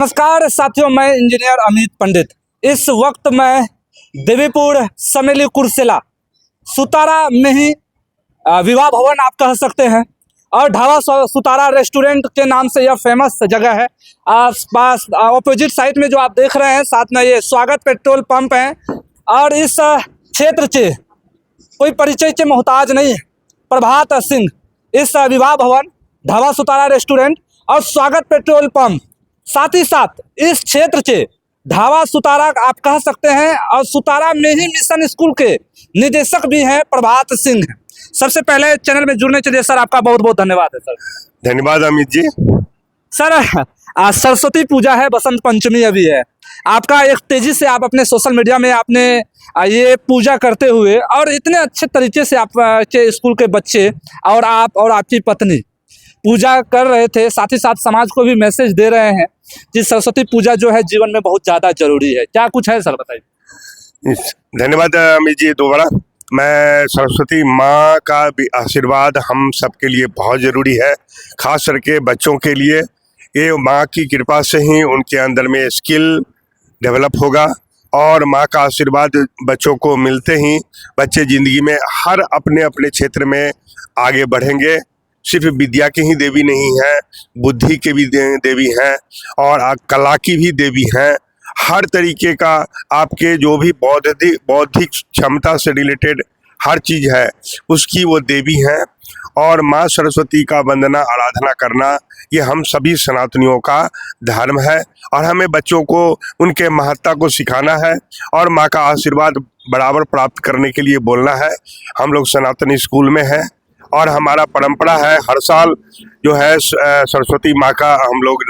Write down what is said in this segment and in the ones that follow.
नमस्कार साथियों, मैं इंजीनियर अमित पंडित। इस वक्त मैं देवीपुर समेली कुर्सेला सुतारा में ही विवाह भवन आप कह सकते हैं और ढाबा सुतारा रेस्टोरेंट के नाम से यह फेमस जगह है। आस पास ऑपोजिट साइड में जो आप देख रहे हैं, साथ में ये स्वागत पेट्रोल पंप है और इस क्षेत्र से कोई परिचय के मोहताज नहीं है। प्रभात सिंह, इस विवाह भवन, ढाबा सुतारा रेस्टोरेंट और स्वागत पेट्रोल पंप, साथ ही साथ इस क्षेत्र से ढाबा सुतारा आप कह सकते हैं और सुतारा में ही मिशन स्कूल के निदेशक भी हैं प्रभात सिंह। सबसे पहले चैनल में जुड़ने के लिए सर आपका बहुत बहुत धन्यवाद है सर। धन्यवाद अमित जी। सर आज सरस्वती पूजा है, बसंत पंचमी अभी है। आपका एक तेजी से आप अपने सोशल मीडिया में आपने ये पूजा करते हुए और इतने अच्छे तरीके से आपके स्कूल के बच्चे और आप और आपकी पत्नी पूजा कर रहे थे, साथ ही साथ समाज को भी मैसेज दे रहे हैं कि सरस्वती पूजा जो है जीवन में बहुत ज़्यादा जरूरी है। क्या कुछ है सर, बताइए। धन्यवाद अमित जी दोबारा। मैं सरस्वती माँ का भी आशीर्वाद हम सबके लिए बहुत ज़रूरी है, खास करके बच्चों के लिए। ये माँ की कृपा से ही उनके अंदर में स्किल डेवलप होगा और माँ का आशीर्वाद बच्चों को मिलते ही बच्चे ज़िंदगी में हर अपने अपने क्षेत्र में आगे बढ़ेंगे। सिर्फ विद्या की ही देवी नहीं है, बुद्धि के भी देवी हैं और कला की भी देवी हैं। हर तरीके का आपके जो भी बौद्धिक क्षमता से रिलेटेड हर चीज़ है उसकी वो देवी हैं। और माँ सरस्वती का वंदना आराधना करना ये हम सभी सनातनियों का धर्म है और हमें बच्चों को उनके महत्ता को सिखाना है और माँ का आशीर्वाद बराबर प्राप्त करने के लिए बोलना है। हम लोग सनातनी स्कूल में हैं और हमारा परंपरा है, हर साल जो है सरस्वती माँ का हम लोग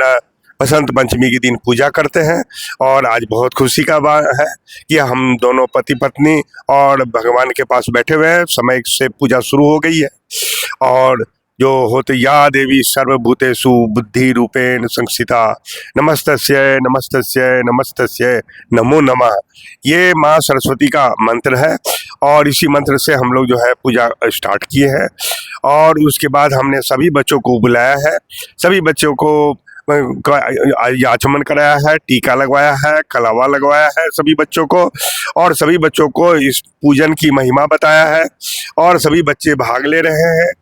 बसंत पंचमी के दिन पूजा करते हैं। और आज बहुत खुशी का बात है कि हम दोनों पति पत्नी और भगवान के पास बैठे हुए हैं। समय से पूजा शुरू हो गई है और जो होते या देवी सर्वभूतेषु बुद्धि रूपेण संस्थिता नमस्तस्यै नमस्तस्यै नमस्तस्यै नमो नमः, ये माँ सरस्वती का मंत्र है और इसी मंत्र से हम लोग जो है पूजा स्टार्ट किए हैं। और उसके बाद हमने सभी बच्चों को बुलाया है, सभी बच्चों को आचमन कराया है, टीका लगवाया है, कलावा लगवाया है सभी बच्चों को और सभी बच्चों को इस पूजन की महिमा बताया है और सभी बच्चे भाग ले रहे हैं।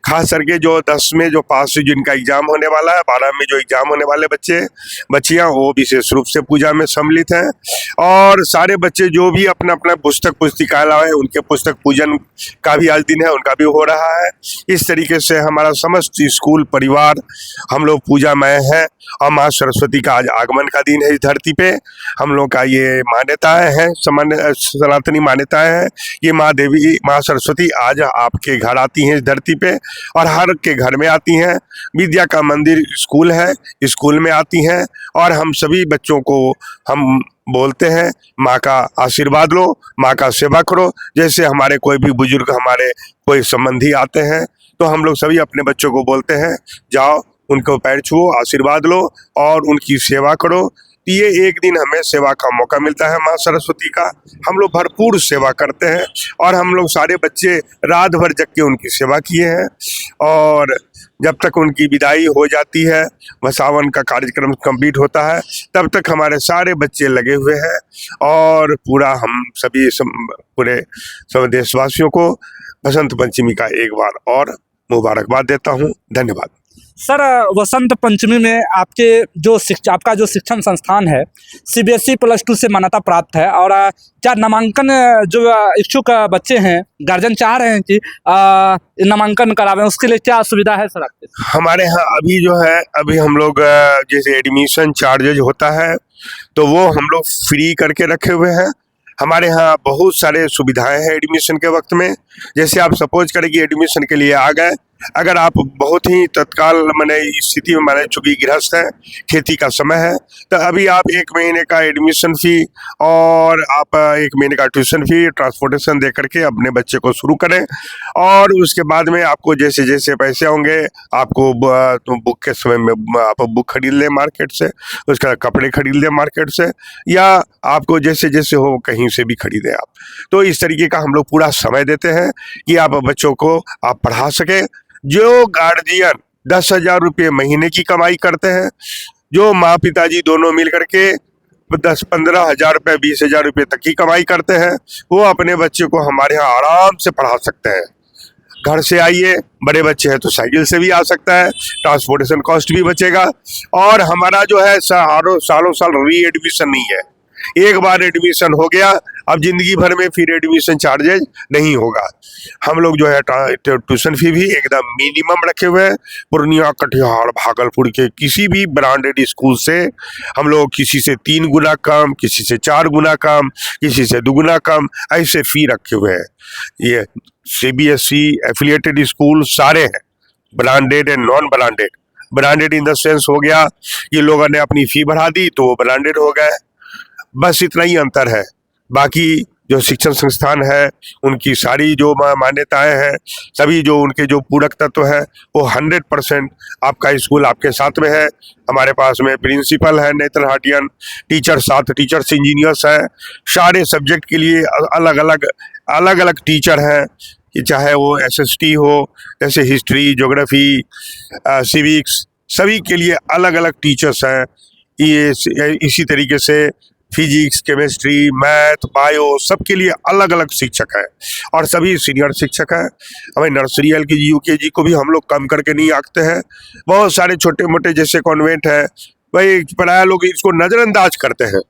खास करके जो 10 में जो पास जिनका एग्जाम होने वाला है, 12 में जो एग्जाम होने वाले बच्चियां वो विशेष रूप से पूजा में सम्मिलित हैं। और सारे बच्चे जो भी अपना अपना पुस्तिका लाए हैं उनके पुस्तक पूजन का भी आज दिन है, उनका भी हो रहा है। इस तरीके से हमारा समस्त स्कूल परिवार हम लोग पूजामय है और माँ सरस्वती का आज आगमन का दिन है इस धरती पे। हम लोग का ये मान्यताएं हैं, सामान्य सनातनी मान्यताएं हैं। ये माँ देवी माँ सरस्वती आज आपके घर आती हैं इस धरती पे और हर के घर में आती हैं। विद्या का मंदिर स्कूल है, स्कूल में आती हैं और हम सभी बच्चों को हम बोलते हैं माँ का आशीर्वाद लो, माँ का सेवा करो। जैसे हमारे कोई भी बुजुर्ग, हमारे कोई संबंधी आते हैं तो हम लोग सभी अपने बच्चों को बोलते हैं जाओ उनको पैर छुओ, आशीर्वाद लो और उनकी सेवा करो। ये एक दिन हमें सेवा का मौका मिलता है माँ सरस्वती का। हम लोग भरपूर सेवा करते हैं और हम लोग सारे बच्चे रात भर जग के उनकी सेवा किए हैं और जब तक उनकी विदाई हो जाती है, वसावन का कार्यक्रम कंप्लीट होता है, तब तक हमारे सारे बच्चे लगे हुए हैं। और पूरा हम सभी पूरे सब देशवासियों को बसंत पंचमी का एक बार और मुबारकबाद देता हूँ। धन्यवाद सर। वसंत पंचमी में आपका जो शिक्षण संस्थान है CBSE +2 से मान्यता प्राप्त है और क्या नामांकन जो इच्छुक बच्चे हैं, गार्जियन चाह रहे हैं कि नामांकन करावें, उसके लिए क्या सुविधा है सर आपके? हमारे यहाँ अभी जो है अभी हम लोग जैसे एडमिशन चार्जेज होता है तो वो हम लोग फ्री करके रखे हुए हैं। हमारे यहाँ बहुत सारे सुविधाएं हैं एडमिशन के वक्त में। जैसे आप सपोज करें कि एडमिशन के लिए आ गए, अगर आप बहुत ही तत्काल मैंने स्थिति में मैंने चूँकि गृहस्थ है, खेती का समय है, तो अभी आप 1 महीने का एडमिशन फ़ी और आप 1 महीने का ट्यूशन फ़ी ट्रांसपोर्टेशन दे करके अपने बच्चे को शुरू करें। और उसके बाद में आपको जैसे जैसे पैसे होंगे आपको बुक के समय में आप बुक खरीद लें मार्केट से, उसका कपड़े खरीद लें मार्केट से, या आपको जैसे जैसे हो कहीं से भी खरीदें आप। तो इस तरीके का हम लोग पूरा समय देते हैं कि आप बच्चों को आप पढ़ा सकें। जो गार्जियन 10,000 रुपये महीने की कमाई करते हैं जो माँ पिताजी दोनों मिल करके 10-15 हजार रुपये 20,000 रुपये तक की कमाई करते हैं, वो अपने बच्चे को हमारे यहाँ आराम से पढ़ा सकते हैं। घर से आइए, बड़े बच्चे हैं तो साइकिल से भी आ सकता है, ट्रांसपोर्टेशन कॉस्ट भी बचेगा। और हमारा जो है सालों साल री एडमिशन नहीं है, एक बार एडमिशन हो गया अब जिंदगी भर में फिर एडमिशन चार्जेज नहीं होगा। हम लोग जो है ट्यूशन फी भी एकदम मिनिमम रखे हुए हैं। पूर्णिया, कटिहार, भागलपुर के किसी भी ब्रांडेड स्कूल से हम लोग किसी से 3 गुना कम, किसी से 4 गुना कम, किसी से 2 गुना कम ऐसे फी रखे हुए हैं। ये CBSE एफिलिएटेड स्कूल सारे हैं, branded and non branded. Branded in the sense हो गया ये लोगों ने अपनी फी बढ़ा दी तो वो ब्रांडेड हो गए, बस इतना ही अंतर है। बाकी जो शिक्षण संस्थान है उनकी सारी जो मान्यताएं हैं, सभी जो उनके जो पूरक तत्व है वो 100% आपका स्कूल आपके साथ में है। हमारे पास में प्रिंसिपल है नेत्र हाटियन, टीचर 7 टीचर्स इंजीनियर्स हैं, सारे सब्जेक्ट के लिए अलग अलग टीचर हैं, कि चाहे वो SST हो, जैसे हिस्ट्री, ज्योग्राफी, सिविक्स, सभी के लिए अलग अलग टीचर्स हैं। ये इसी तरीके से फिजिक्स, केमिस्ट्री, मैथ, बायो सबके लिए अलग अलग शिक्षक हैं और सभी सीनियर शिक्षक हैं। हमें नर्सरी LKG UKG को भी हम लोग कम करके नहीं आंकते हैं। बहुत सारे छोटे मोटे जैसे कॉन्वेंट है भाई पढ़ाया लोग इसको नज़रअंदाज करते हैं।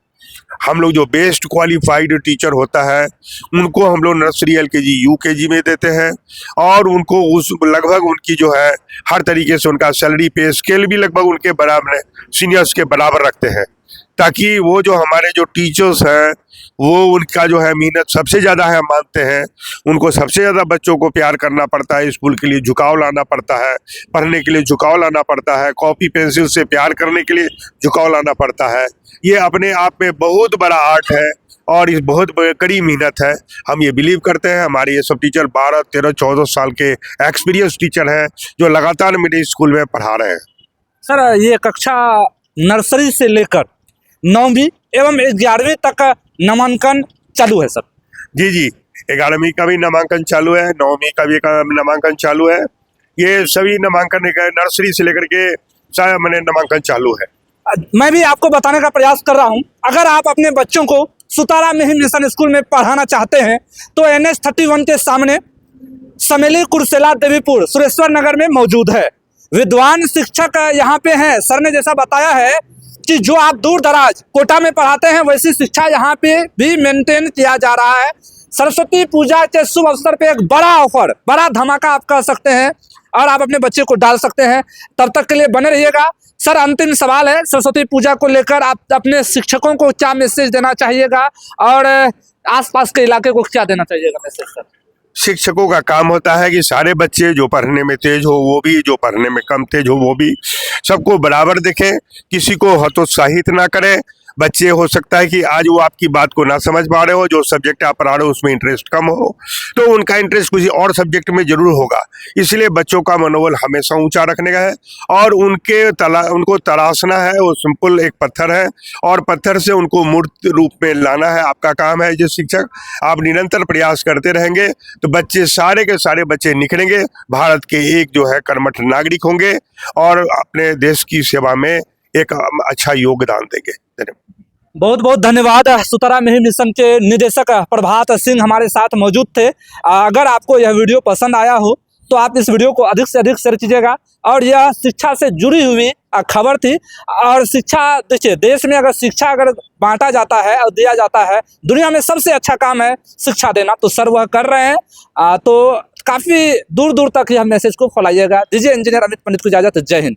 हम लोग जो बेस्ट क्वालिफाइड टीचर होता है उनको हम लोग नर्सरी LKG UKG में देते हैं और उनको उस लगभग उनकी जो है हर तरीके से उनका सैलरी पे स्केल भी लगभग उनके बराबर सीनियर्स के बराबर रखते हैं, ताकि वो जो हमारे जो टीचर्स हैं वो उनका जो है मेहनत सबसे ज़्यादा है मानते हैं। उनको सबसे ज़्यादा बच्चों को प्यार करना पड़ता है, स्कूल के लिए झुकाव लाना पड़ता है, पढ़ने के लिए झुकाव लाना पड़ता है, कॉपी पेंसिल से प्यार करने के लिए झुकाव लाना पड़ता है। ये अपने आप में बहुत बड़ा आर्ट है और इस बहुत कड़ी मेहनत है। हम ये बिलीव करते हैं, हमारे ये सब टीचर 12, 13, 14 साल के एक्सपीरियंस टीचर हैं जो लगातार मेरे स्कूल में पढ़ा रहे हैं। सर ये कक्षा नर्सरी से लेकर 9वीं एवं 11वीं तक नामांकन चालू है सर? जी, 11वीं का भी नामांकन चालू है, 9वीं का भी नामांकन चालू है। ये सभी नामांकन नर्सरी से लेकर के मैंने नामांकन चालू है। मैं भी आपको बताने का प्रयास कर रहा हूं, अगर आप अपने बच्चों को सुतारा मिहिर मिशन स्कूल में पढ़ाना चाहते हैं तो NH31 के सामने समेली कुर्सेला देवीपुर सुरेश्वर नगर में मौजूद है। विद्वान शिक्षक यहाँ पे हैं। सर ने जैसा बताया है कि जो आप दूर दराज कोटा में पढ़ाते हैं वैसी शिक्षा यहाँ पे भी मेंटेन किया जा रहा है। सरस्वती पूजा के शुभ अवसर पे एक बड़ा ऑफर, बड़ा धमाका आप कह सकते हैं और आप अपने बच्चे को डाल सकते हैं। तब तक के लिए बने रहिएगा। सर अंतिम सवाल है, सरस्वती पूजा को लेकर आप अपने शिक्षकों को क्या मैसेज देना चाहिएगा और आसपास के इलाके को क्या देना चाहिएगा मैसेज सर? शिक्षकों का काम होता है कि सारे बच्चे जो पढ़ने में तेज हो वो भी, जो पढ़ने में कम तेज हो वो भी, सबको बराबर देखें, किसी को हतोत्साहित ना करें। बच्चे हो सकता है कि आज वो आपकी बात को ना समझ पा रहे हो, जो सब्जेक्ट आप पढ़ा रहे हो उसमें इंटरेस्ट कम हो, तो उनका इंटरेस्ट किसी और सब्जेक्ट में जरूर होगा। इसलिए बच्चों का मनोबल हमेशा ऊंचा रखने का है और उनको तराशना है। वो सिंपल एक पत्थर है और पत्थर से उनको मूर्त रूप में लाना है, आपका काम है। जो शिक्षक आप निरंतर प्रयास करते रहेंगे तो बच्चे सारे के सारे बच्चे निखरेंगे, भारत के एक जो है कर्मठ नागरिक होंगे और अपने देश की सेवा में एक अच्छा योगदान देंगे। बहुत बहुत धन्यवाद। सुतारा मिहिर मिशन के निदेशक प्रभात सिंह हमारे साथ मौजूद थे। अगर आपको यह वीडियो पसंद आया हो तो आप इस वीडियो को अधिक से अधिक शेयर कीजिएगा। और यह शिक्षा से जुड़ी हुई खबर थी। और शिक्षा देखिए, देश में अगर शिक्षा अगर बांटा जाता है और दिया जाता है, दुनिया में सबसे अच्छा काम है शिक्षा देना, तो सर वह कर रहे हैं। तो काफ़ी दूर दूर तक यह मैसेज को फैलाइएगा। दीजिए इंजीनियर अमित पंडित को इजाज़त। जय हिंद।